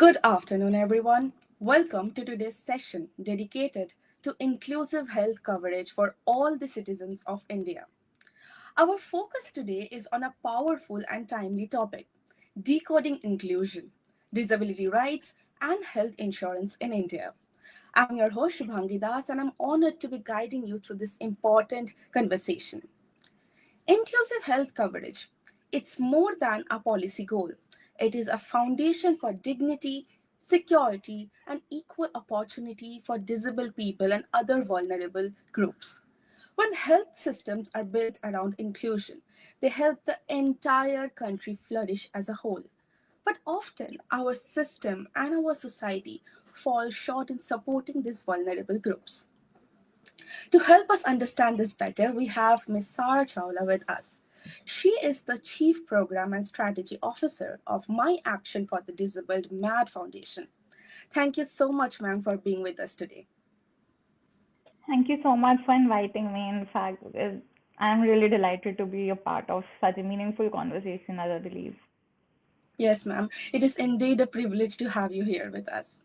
Good afternoon, everyone. Welcome to today's session dedicated to inclusive health coverage for all the citizens of India. Our focus today is on a powerful and timely topic: decoding inclusion, disability rights, and health insurance in India. I'm your host, Shubhangi Das, and I'm honored to be guiding you through this important conversation. Inclusive health coverage. It's more than a policy goal. It is a foundation for dignity, security, and equal opportunity for disabled people and other vulnerable groups. When health systems are built around inclusion, they help the entire country flourish as a whole. But often, our system and our society fall short in supporting these vulnerable groups. To help us understand this better, we have Ms. Sara Chawla with us. She is the Chief Program and Strategy Officer of My Action for the Disabled MAD Foundation. Thank you so much, ma'am, for being with us today. Thank you so much for inviting me. In fact, I'm really delighted to be a part of such a meaningful conversation, as I believe. Yes, ma'am. It is indeed a privilege to have you here with us.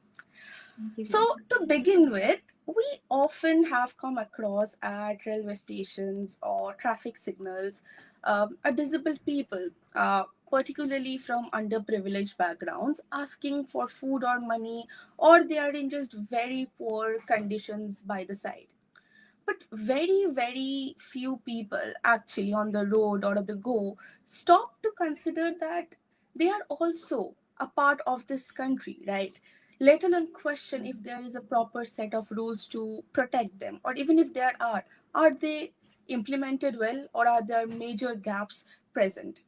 Thank you so So, much. to begin with, we often have come across at railway stations or traffic signals a disabled people, particularly from underprivileged backgrounds, asking for food or money, or they are in just very poor conditions by the side. But very, very few people actually on the road or on the go stop to consider that they are also a part of this country, right? Let alone question if there is a proper set of rules to protect them, or even if there are they implemented well, or are there major gaps present?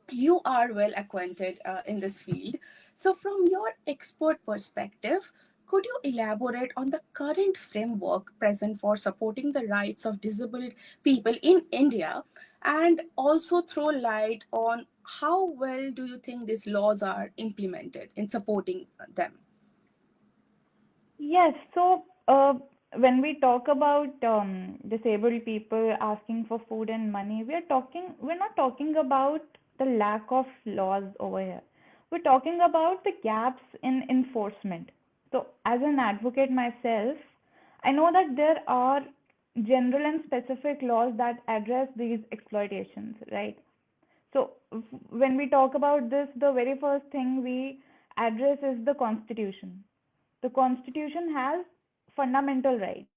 You are well acquainted in this field. So, from your expert perspective, could you elaborate on the current framework present for supporting the rights of disabled people in India, and also throw light on how well do you think these laws are implemented in supporting them? Yes, when we talk about disabled people asking for food and money, we're not talking about the lack of laws over here. We're talking about the gaps in enforcement. So, as an advocate myself, I know that there are general and specific laws that address these exploitations, right? So, when we talk about this, the very first thing we address is the Constitution. The Constitution has fundamental rights.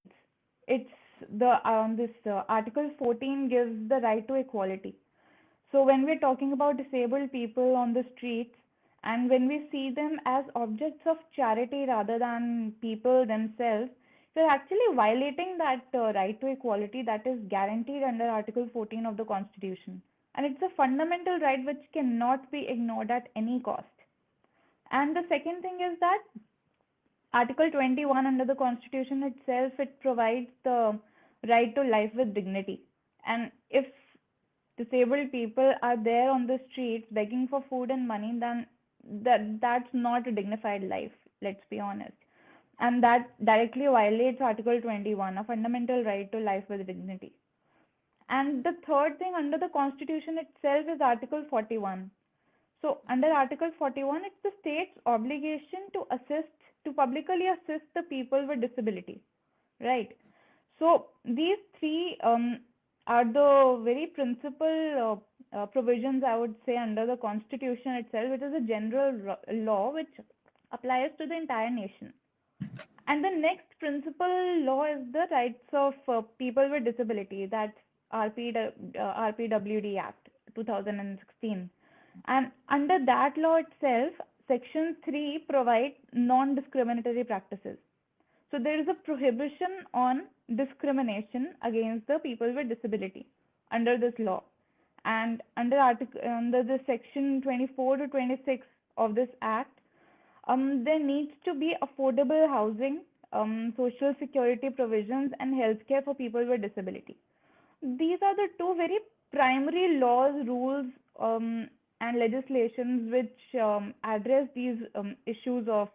It's the this Article 14 gives the right to equality. So when we're talking about disabled people on the streets, and when we see them as objects of charity rather than people themselves, we're actually violating that right to equality that is guaranteed under Article 14 of the Constitution. And it's a fundamental right which cannot be ignored at any cost. And the second thing is that Article 21 under the Constitution itself, it provides the right to life with dignity. And if disabled people are there on the streets begging for food and money, then that's not a dignified life, let's be honest. And that directly violates Article 21, a fundamental right to life with dignity. And the third thing under the Constitution itself is Article 41. So, under Article 41, it's the state's obligation to publicly assist the people with disability, right? So, these three are the very principal provisions, I would say, under the Constitution itself, which is a general law which applies to the entire nation. And the next principal law is the rights of people with disability. That's RPWD Act 2016. And under that law itself, Section 3 provides non-discriminatory practices. So there is a prohibition on discrimination against the people with disability under this law. And under the Section 24 to 26 of this Act, there needs to be affordable housing, social security provisions, and healthcare for people with disability. These are the two very primary laws, rules, and legislations which address these issues of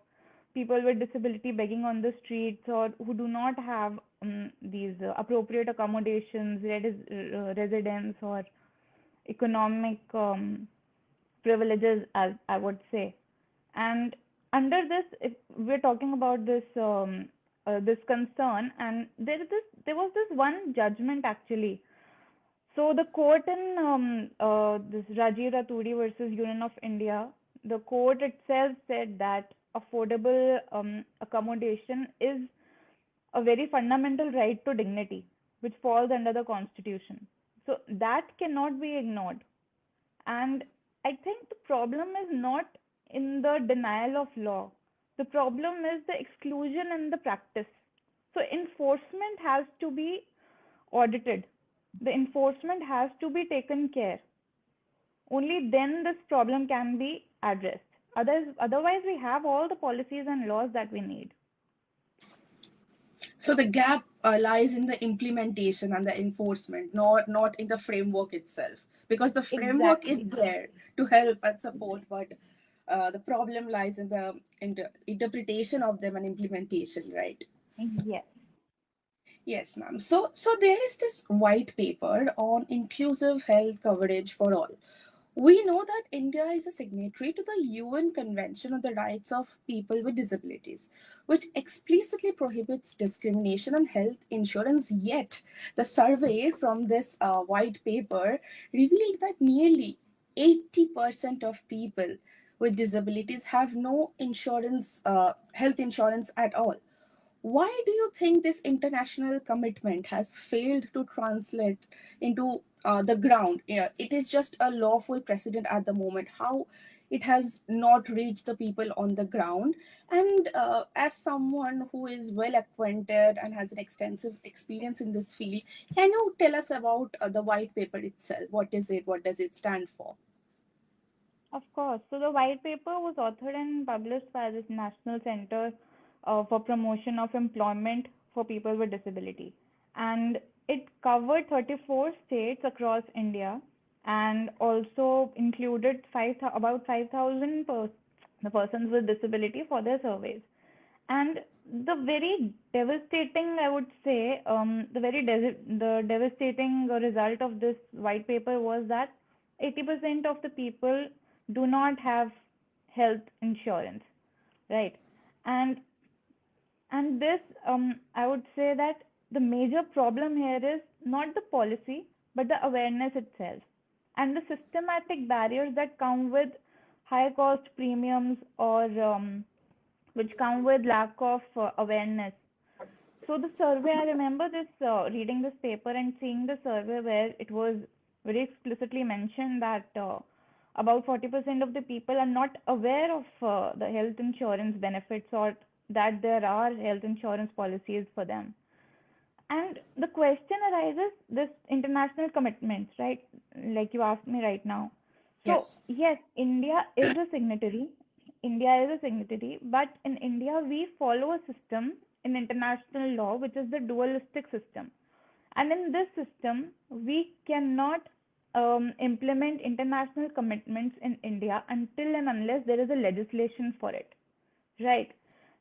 people with disability begging on the streets or who do not have these appropriate accommodations, residence, or economic privileges, as I would say. And under this, if we're talking about this concern, and there was this one judgment actually. So the court in this Rajiv Raturi versus Union of India, the court itself said that affordable accommodation is a very fundamental right to dignity, which falls under the Constitution. So that cannot be ignored. And I think the problem is not in the denial of law. The problem is the exclusion in the practice. So enforcement has to be audited. The enforcement has to be taken care. Only then this problem can be addressed. Otherwise, we have all the policies and laws that we need. So the gap lies in the implementation and the enforcement, not in the framework itself. Because the framework is Exactly. there to help and support, but the problem lies in the interpretation of them and implementation, right? Yes. Yes, ma'am. So there is this white paper on inclusive health coverage for all. We know that India is a signatory to the UN Convention on the Rights of People with Disabilities, which explicitly prohibits discrimination on health insurance. Yet, the survey from this white paper revealed that nearly 80% of people with disabilities have no insurance, health insurance at all. Why do you think this international commitment has failed to translate into the ground? Yeah, it is just a lawful precedent at the moment. How it has not reached the people on the ground? And as someone who is well acquainted and has an extensive experience in this field, can you tell us about the white paper itself? What is it? What does it stand for? Of course. So the white paper was authored and published by this National Center for Promotion of Employment for People with Disability. And it covered 34 states across India and also included about 5,000 the persons with disability for their surveys. And the very devastating, I would say, the devastating result of this white paper was that 80% of the people do not have health insurance, right? And this, I would say that the major problem here is not the policy, but the awareness itself, and the systematic barriers that come with high cost premiums or which come with lack of awareness. So the survey, I remember this reading this paper and seeing the survey where it was very explicitly mentioned that about 40% of the people are not aware of the health insurance benefits or that there are health insurance policies for them. And the question arises this international commitments, right? Like you asked me right now. So, Yes. yes, India is a signatory. India is a signatory, but in India, we follow a system in international law, which is the dualistic system. And in this system, we cannot implement international commitments in India until and unless there is a legislation for it. Right.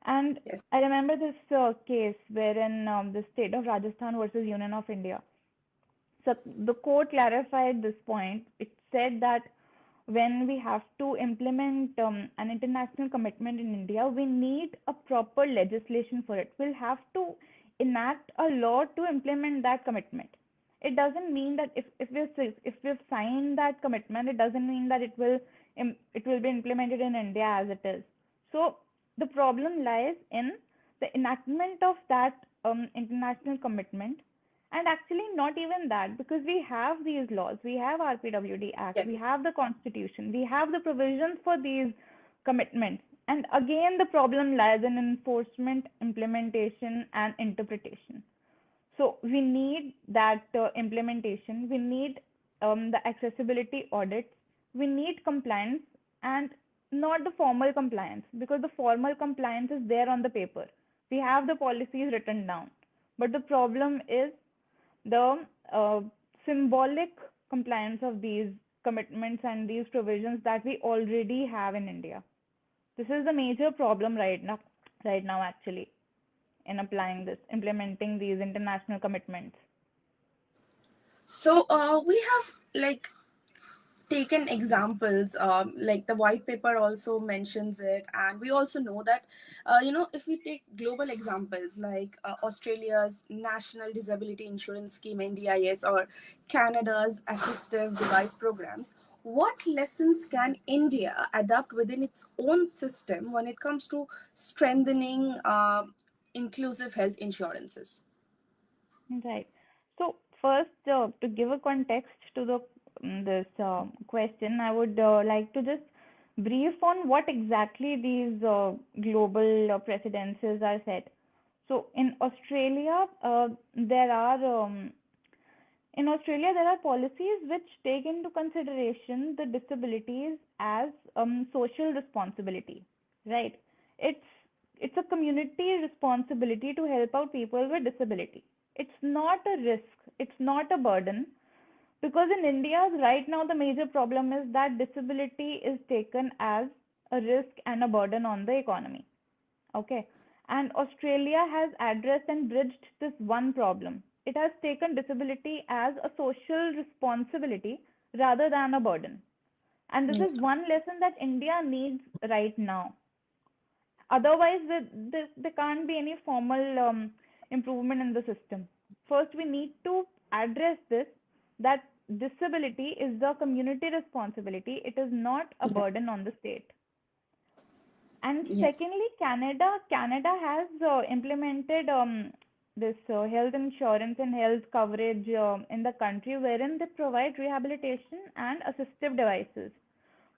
And Yes. I remember this case wherein the state of Rajasthan versus Union of India. So the court clarified this point. It said that when we have to implement an international commitment in India, we need a proper legislation for it. We'll have to enact a law to implement that commitment. It doesn't mean that if we've signed that commitment, it doesn't mean that it will be implemented in India as it is. So the problem lies in the enactment of that international commitment, and actually not even that, because we have these laws, we have our PWD Act, we Yes. have the Constitution, we have the provisions for these commitments. And again, the problem lies in enforcement, implementation, and interpretation. So we need that implementation, we need the accessibility audits, we need compliance, and not the formal compliance, because the formal compliance is there on the paper. We have the policies written down. But the problem is the symbolic compliance of these commitments and these provisions that we already have in India. This is the major problem right now actually, in applying this, implementing these international commitments. So we have like taken examples, like the white paper also mentions it, and we also know that, if we take global examples like Australia's National Disability Insurance Scheme (NDIS) or Canada's assistive device programs, what lessons can India adapt within its own system when it comes to strengthening inclusive health insurances? Right. So first, to give a context to the this question, I would like to just brief on what exactly these global precedences are set. So in Australia there are policies which take into consideration the disabilities as social responsibility, right? It's it's a community responsibility to help out people with disability. It's not a risk, it's not a burden, because in India right now the major problem is that disability is taken as a risk and a burden on the economy. Okay. And Australia has addressed and bridged this one problem. It has taken disability as a social responsibility rather than a burden. And this is Yes. one lesson that India needs right now. Otherwise, there can't be any formal improvement in the system. First, we need to address this, that disability is the community responsibility, it is not a Yes. burden on the state. And Yes. secondly, Canada has implemented this health insurance and health coverage in the country, wherein they provide rehabilitation and assistive devices.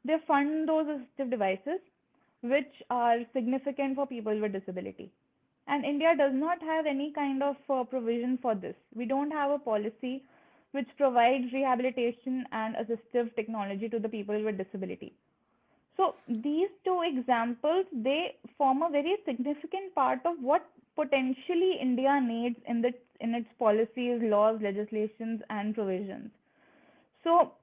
They fund those assistive devices which are significant for people with disability. And India does not have any kind of provision for this. We don't have a policy which provides rehabilitation and assistive technology to the people with disability. So these two examples, they form a very significant part of what potentially India needs in its policies, laws, legislations, and provisions. So,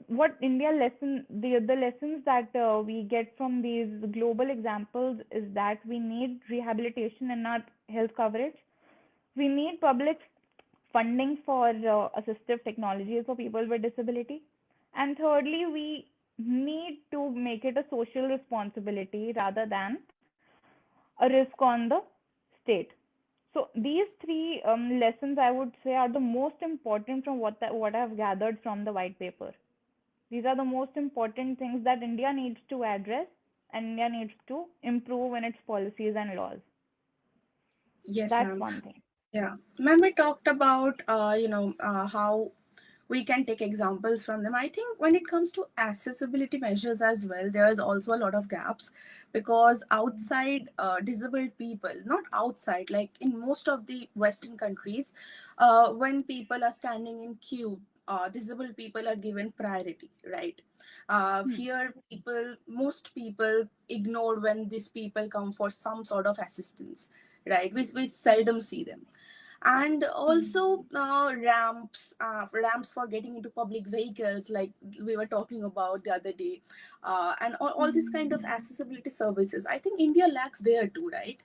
what India lesson the lessons that we get from these global examples is that we need rehabilitation in our health coverage. We need public funding for assistive technologies for people with disability. And thirdly, we need to make it a social responsibility rather than a risk on the state. So these three lessons, I would say, are the most important from what I've gathered from the white paper. These are the most important things that India needs to address and India needs to improve in its policies and laws. Yes, That's ma'am. one thing. Yeah, ma'am, we talked about how we can take examples from them. I think when it comes to accessibility measures as well, there is also a lot of gaps, because outside disabled people, not outside, like in most of the Western countries, when people are standing in queue, disabled people are given priority, right? Hmm. Here, most people ignore when these people come for some sort of assistance, right? We seldom see them. And also ramps for getting into public vehicles, like we were talking about the other day, and all this kind of accessibility services, I think India lacks there too, right?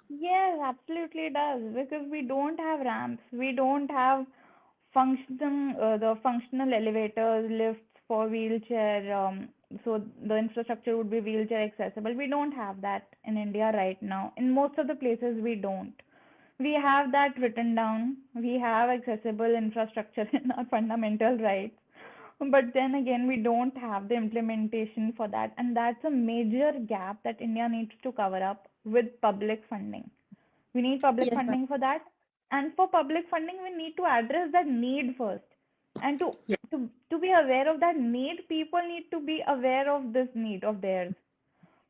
Yes, absolutely it does, because we don't have ramps, we don't have the functional elevators, lifts for wheelchair. So the infrastructure would be wheelchair accessible. We don't have that in India right now. In most of the places, we don't. We have that written down. We have accessible infrastructure in our fundamental rights. But then again, we don't have the implementation for that. And that's a major gap that India needs to cover up with public funding. We need public Yes, ma'am. funding for that. And for public funding, we need to address that need first. And Yeah. to be aware of that need, people need to be aware of this need of theirs,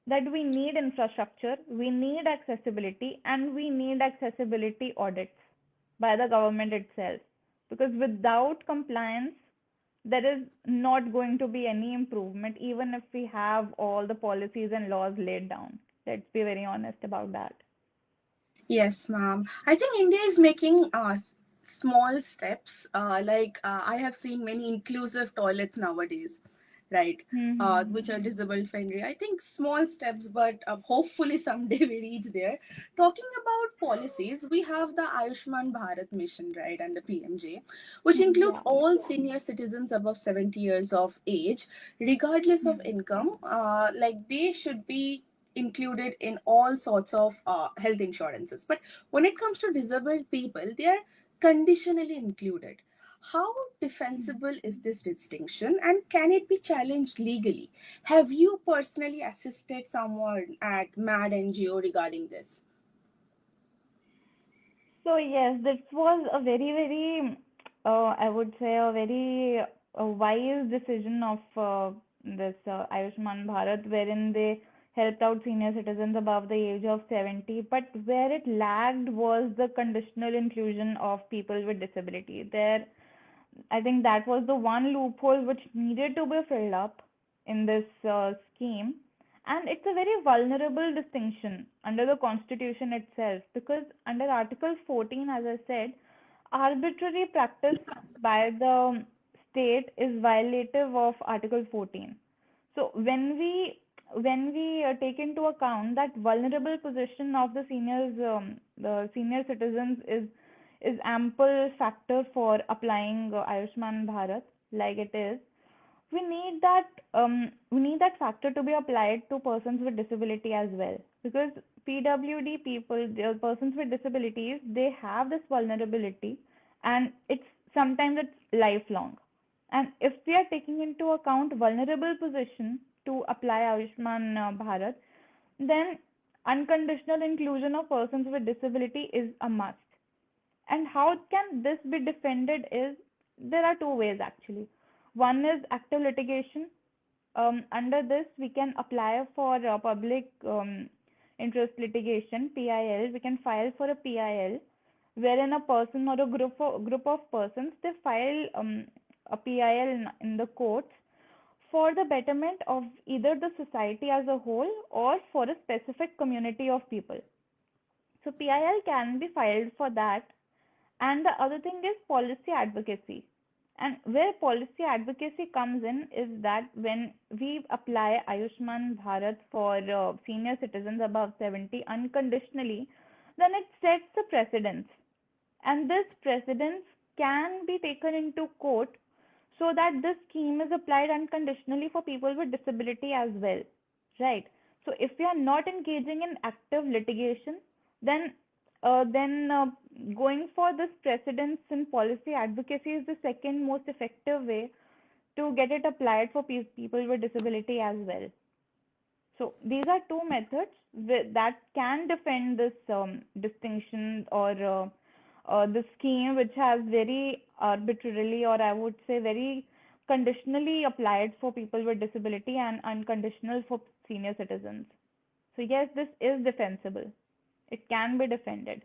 that we need infrastructure, we need accessibility, and we need accessibility audits by the government itself. Because without compliance, there is not going to be any improvement, even if we have all the policies and laws laid down. Let's be very honest about that. Yes, ma'am. I think India is making small steps. I have seen many inclusive toilets nowadays, right? Which are Mm-hmm. disabled friendly. I think small steps, but hopefully someday we reach there. Talking about policies, we have the Ayushman Bharat mission, right, and the PMJ, which includes Yeah. all senior citizens above 70 years of age, regardless of Hmm. income. Like they should be included in all sorts of health insurances. But when it comes to disabled people, they are conditionally included. How defensible is this distinction, and can it be challenged legally? Have you personally assisted someone at MAD NGO regarding this? So yes, this was a very, very, I would say a very wise decision of this Ayushman Bharat, wherein they helped out senior citizens above the age of 70. But where it lagged was the conditional inclusion of people with disability. There, I think that was the one loophole which needed to be filled up in this scheme. And it's a very vulnerable distinction under the Constitution itself, because under Article 14, as I said, arbitrary practice by the state is violative of Article 14. So when we take into account that vulnerable position of the senior citizens is ample factor for applying Ayushman Bharat like it is. We need that factor to be applied to persons with disability as well, because PWD people, the persons with disabilities, they have this vulnerability, and it's sometimes it's lifelong. And if we are taking into account vulnerable position to apply Ayushman Bharat, then unconditional inclusion of persons with disability is a must. And how can this be defended is, there are two ways actually. One is active litigation. Under this, we can apply for public interest litigation, PIL. We can file for a PIL, wherein a person or a group of persons, they file a PIL in the courts for the betterment of either the society as a whole or for a specific community of people. So PIL can be filed for that. And the other thing is policy advocacy. And where policy advocacy comes in is that when we apply Ayushman Bharat for senior citizens above 70 unconditionally, then it sets a precedence. And this precedence can be taken into court so that this scheme is applied unconditionally for people with disability as well. Right? So if we are not engaging in active litigation, then going for this precedence in policy advocacy is the second most effective way to get it applied for people with disability as well. So these are two methods that can defend this distinction or the scheme which has very arbitrarily, or I would say very conditionally applied for people with disability and unconditional for senior citizens. So yes, this is defensible. It can be defended.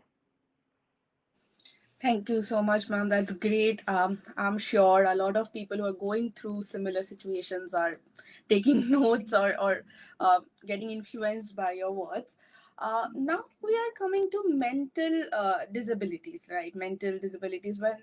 Thank you so much, ma'am. That's great. I'm sure a lot of people who are going through similar situations are taking notes or getting influenced by your words. Now we are coming to mental disabilities, right? Mental disabilities when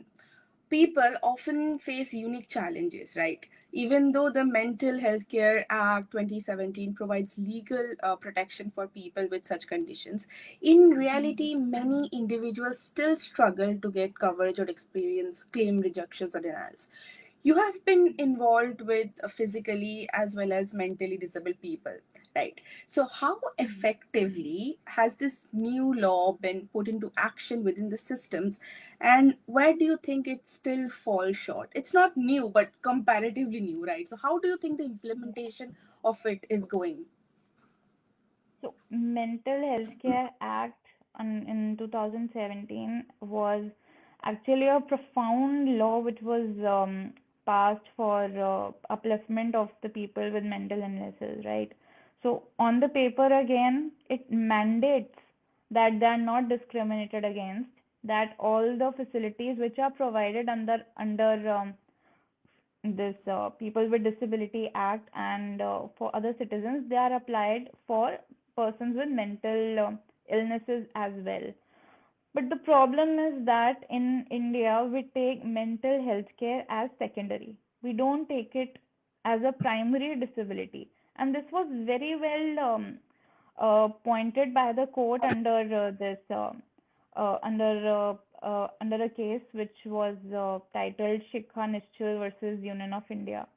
people often face unique challenges, right? Even though the Mental Health Care Act 2017 provides legal protection for people with such conditions, in reality, many individuals still struggle to get coverage or experience claim rejections or denials. You have been involved with physically as well as mentally disabled people, right? So how effectively has this new law been put into action within the systems, and where do you think it still falls short? It's not new, but comparatively new, right? So how do you think the implementation of it is going? So, Mental Health Care Act in 2017 was actually a profound law which was passed for upliftment of the people with mental illnesses, right? So, on the paper again, it mandates that they are not discriminated against, that all the facilities which are provided under this People with Disability Act and for other citizens, they are applied for persons with mental illnesses as well. But the problem is that in India, we take mental health care as secondary. We don't take it as a primary disability. And this was very well pointed by the court under this under a case which was titled Shikha Nischal versus Union of India,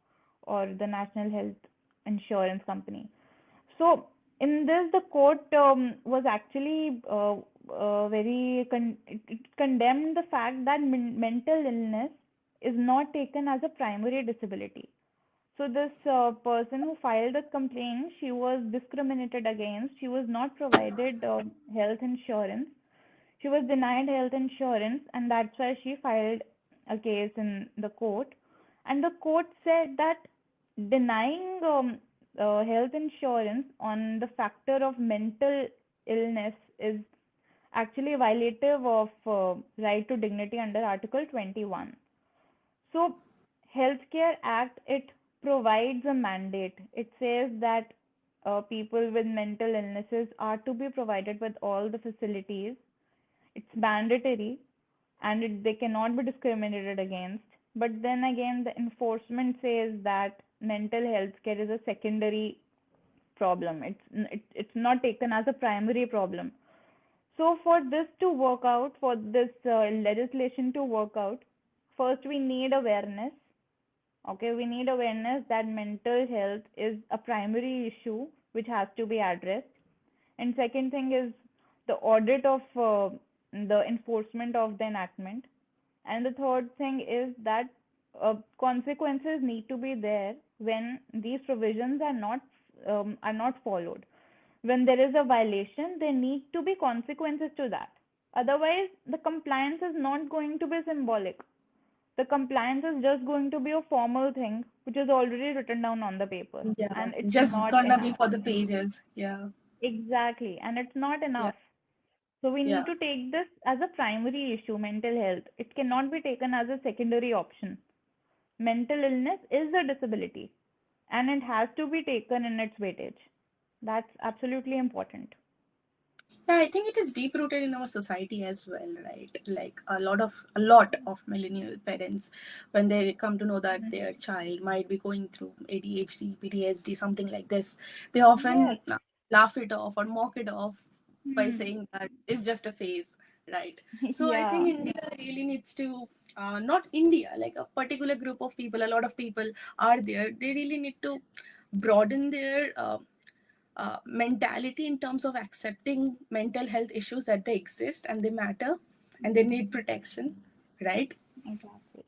or the National Health Insurance Company. So in this, the court was actually it condemned the fact that mental illness is not taken as a primary disability. So this person who filed the complaint, she was discriminated against. She was not provided health insurance. She was denied health insurance, and that's why she filed a case in the court. And the court said that denying health insurance on the factor of mental illness is actually violative of right to dignity under Article 21. So, Healthcare Act, it provides a mandate. It says that people with mental illnesses are to be provided with all the facilities. It's mandatory, and they cannot be discriminated against. But then again, the enforcement says that mental health care is a secondary problem. It's not taken as a primary problem. So for this to work out, for this legislation to work out, first we need awareness. Okay, we need awareness that mental health is a primary issue which has to be addressed. And second thing is the audit of the enforcement of the enactment. And the third thing is that consequences need to be there when these provisions are not followed. When there is a violation, there need to be consequences to that. Otherwise, the compliance is not going to be symbolic. The compliance is just going to be a formal thing which is already written down on the paper, Yeah, and it's just not gonna be enough. for the pages. Yeah, Exactly, and it's not yeah, enough. So we need yeah. to take this as a primary issue, mental health. It cannot be taken as a secondary option. Mental illness is a disability, and it has to be taken in its weightage. That's absolutely important. Yeah, I think it is deep rooted in our society as well, right? Like a lot of millennial parents, when they come to know that Mhm. their child might be going through ADHD, PTSD, something like this, they Yes. often laugh it off or mock it off by Hmm. saying that it's just a phase, right? So I think Yeah. India really needs to, not India, like a particular group of people, a lot of people are there. They really need to broaden their mentality in terms of accepting mental health issues, that they exist and they matter and they need protection, right? Exactly.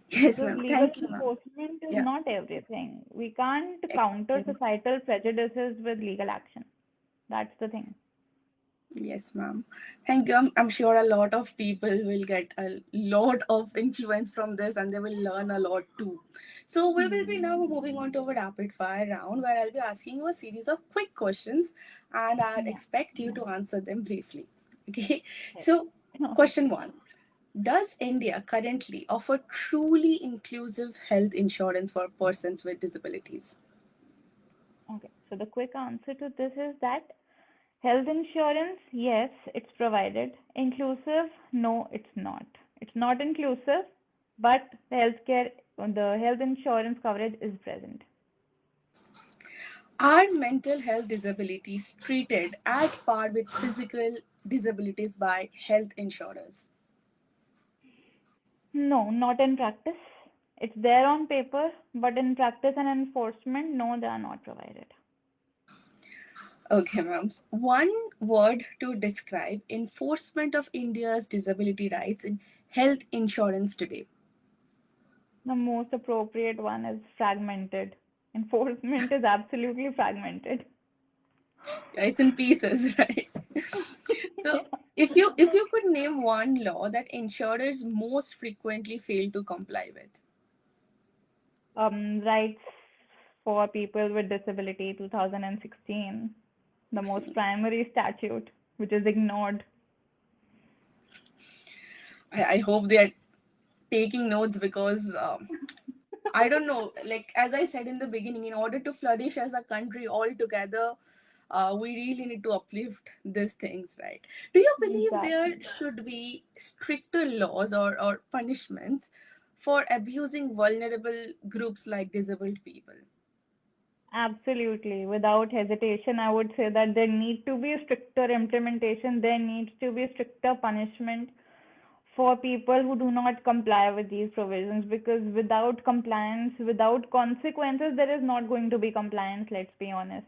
Yes, Because ma'am. legal Thank you, ma'am. enforcement is Yeah. not everything. We can't counter Exactly. societal prejudices with legal action. That's the thing. Yes, ma'am. Thank you. I'm sure a lot of people will get a lot of influence from this and they will learn a lot too. So, we will be Hmm. now moving on to our rapid fire round where I'll be asking you a series of quick questions and I'd Yeah. expect you to answer them briefly. Okay. Yes. So, question one: does India currently offer truly inclusive health insurance for persons with disabilities? Okay. So the quick answer to this is that health insurance, yes, it's provided. Inclusive, no, it's not. It's not inclusive, but the health insurance coverage is present. Are mental health disabilities treated at par with physical disabilities by health insurers? No, not in practice. It's there on paper, but in practice and enforcement, no, they are not provided. Okay, ma'am. One word to describe enforcement of India's disability rights in health insurance today. The most appropriate one is fragmented. Enforcement is absolutely fragmented. Yeah, it's in pieces, right? So, if you could name one law that insurers most frequently fail to comply with. Rights for people with disability 2016, the most 16. primary statute, which is ignored. I hope they are taking notes because I don't know. Like as I said in the beginning, in order to flourish as a country altogether, we really need to uplift these things, right? Do you believe there Exactly. should be stricter laws or punishments for abusing vulnerable groups like disabled people. Absolutely. Without hesitation, I would say that there need to be stricter implementation. There needs to be stricter punishment for people who do not comply with these provisions, because without compliance, without consequences, there is not going to be compliance, let's be honest.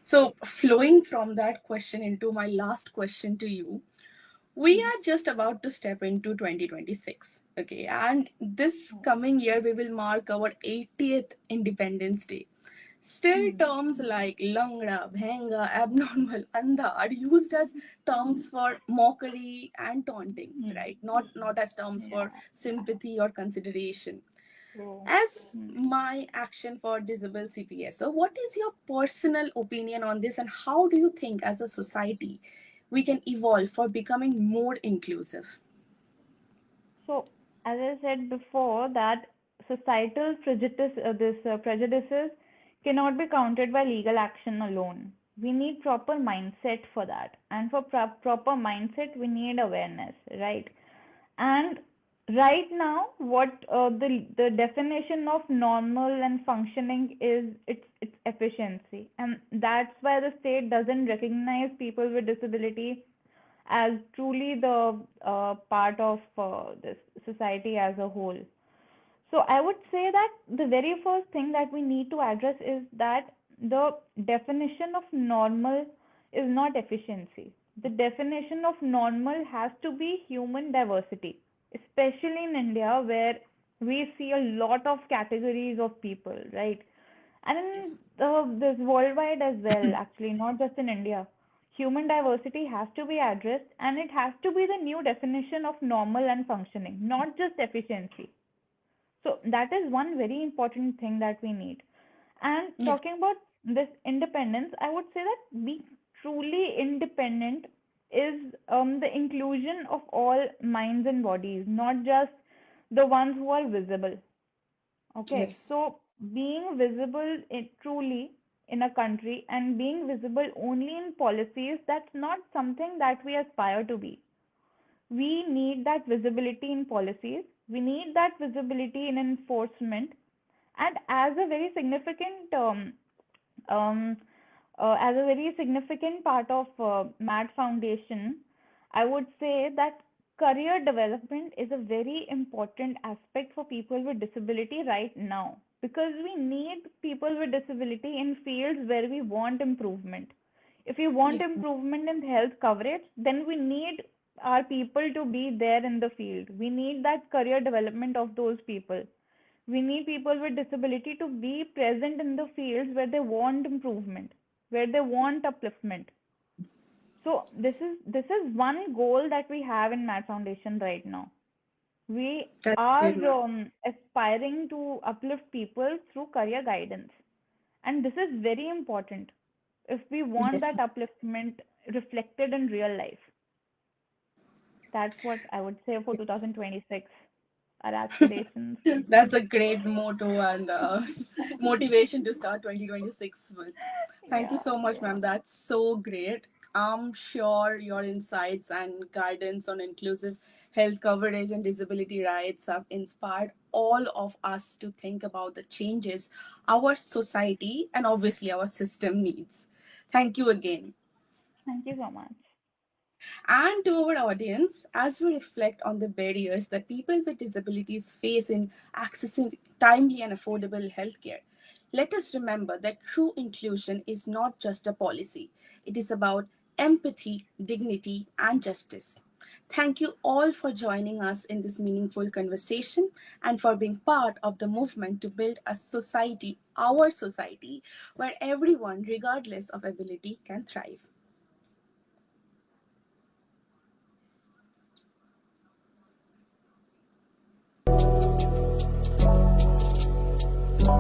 So, flowing from that question into my last question to you, we are just about to step into 2026. Okay, and this coming year we will mark our 80th Independence Day. Still, Hmm. terms like langra, bhenga, abnormal, andha are used as terms for mockery and taunting, Hmm. right? Not as terms for Yeah. sympathy or consideration. So, As hmm. my action for Disable CPSO, what is your personal opinion on this, and how do you think as a society we can evolve for becoming more inclusive? So, as I said before, that prejudices cannot be countered by legal action alone. We need proper mindset for that, and for proper mindset, we need awareness, right? And right now, what the definition of normal and functioning is, it's efficiency, and that's why the state doesn't recognize people with disability as truly the part of this society as a whole. So I would say that the very first thing that we need to address is that the definition of normal is not efficiency. The definition of normal has to be human diversity, especially in India where we see a lot of categories of people, right? And in Yes. this worldwide as well, actually, not just in India. Human diversity has to be addressed, and it has to be the new definition of normal and functioning, not just efficiency. So that is one very important thing that we need. And Yes. talking about this independence, I would say that being truly independent is the inclusion of all minds and bodies, not just the ones who are visible. Okay, Yes. so being visible truly in a country and being visible only in policies, that's not something that we aspire to be. We need that visibility in policies, we need that visibility in enforcement, and um, as a very significant part of MAD Foundation, I would say that career development is a very important aspect for people with disability right now, because we need people with disability in fields where we want improvement. If we want Yes. improvement in health coverage, then we need our people to be there in the field. We need that career development of those people. We need people with disability to be present in the fields where they want improvement, where they want upliftment. So this is one goal that we have in Mad Foundation right now. We That's are great, ma'am. aspiring to uplift people through career guidance, and this is very important if we want Yes. that upliftment reflected in real life. That's what I would say for Yes. 2026. Our aspirations. That's a great motto and motivation to start 2026 with. Thank you Yeah, so much, yeah. ma'am. That's so great. I'm sure your insights and guidance on inclusive health coverage and disability rights have inspired all of us to think about the changes our society and obviously our system needs. Thank you again. Thank you so much. And to our audience, as we reflect on the barriers that people with disabilities face in accessing timely and affordable healthcare, let us remember that true inclusion is not just a policy, it is about empathy, dignity, and justice. Thank you all for joining us in this meaningful conversation and for being part of the movement to build a society, our society, where everyone, regardless of ability, can thrive.